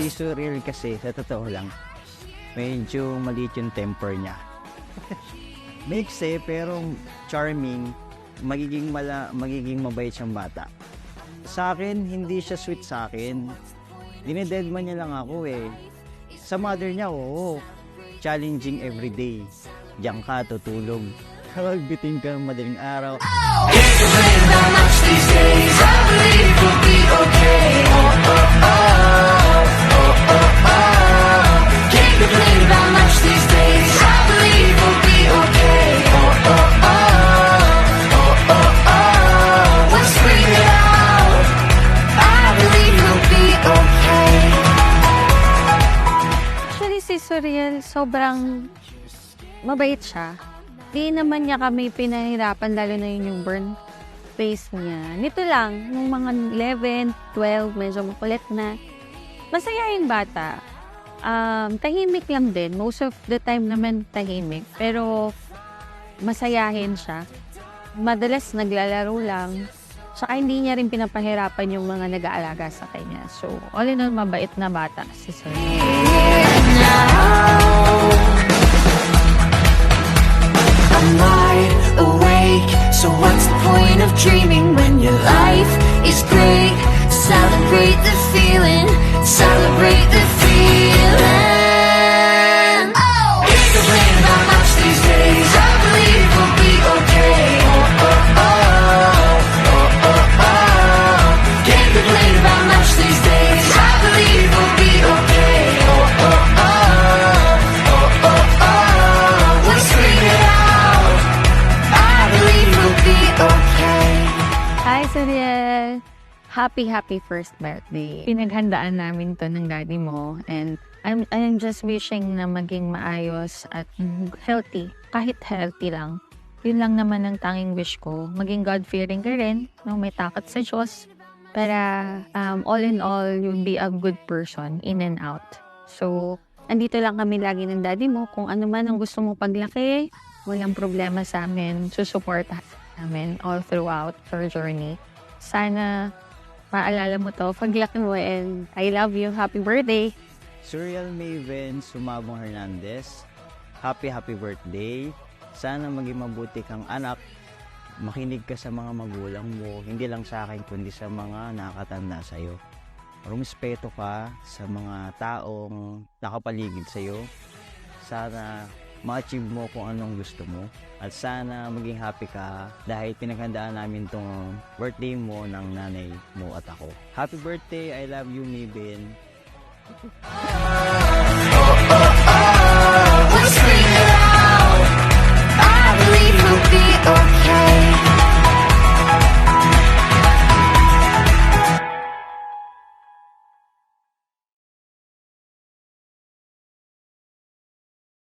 Si Surreal kasi, sa totoo lang, medyo maliit yung temper niya. Mix pero charming, magiging mabait siyang bata. Sa akin, hindi siya sweet sa akin. Dinededman niya lang ako eh. Sa mother niya, oo. Challenging everyday. Diyan ka, tutulog. Kapag biting ka madaling araw. Can't complain about much these days. I believe we'll be okay. Can't complain about much these days. I believe we'll be okay. Let's scream it out. I believe we'll be okay. Actually, si Surreal, sobrang mabait siya. Di naman niya kami pinahirapan, lalo na yun yung burn face niya. Nito lang, nung mga 11, 12, medyo makulit na. Masaya yung bata. Tahimik lang din. Most of the time naman tahimik. Pero masayahin siya. Madalas naglalaro lang. Saka hindi niya rin pinapahirapan yung mga nag-aalaga sa kanya. So, all in all, mabait na bata si Surreal. I'm wide awake, so what's the point of dreaming when your life is great? Celebrate the feeling, celebrate the feeling. Oh! Can't complain about much these days. I believe we'll be okay. Can't complain about much these days. I believe we'll be okay. Let's scream it out. I believe we'll be okay. Hi, Surreal! Happy first birthday. Pinaghandaan namin to ng daddy mo and I'm just wishing na maging maayos at healthy. Kahit healthy lang. Yun lang naman ang tanging wish ko. Maging God-fearing ka rin, no? May takot sa Diyos. Para all in all, you'll be a good person in and out. So, andito lang kami lagi ng daddy mo. Kung ano man ang gusto mo paglaki, walang problema sa amin. Susuportahan namin all throughout your journey. Sana maalala mo to paglaki mo, and I love you. Happy birthday! Surreal Maven Sumabong Hernandez, happy birthday. Sana maging mabuti kang anak. Makinig ka sa mga magulang mo, hindi lang sa akin kundi sa mga nakatanda sa'yo. Rumispeto ka sa mga taong nakapaligid sa'yo. Sana ma-achieve mo kung anong gusto mo. At sana maging happy ka dahil pinaghandaan namin tong birthday mo ng nanay mo at ako. Happy birthday! I love you, Maven.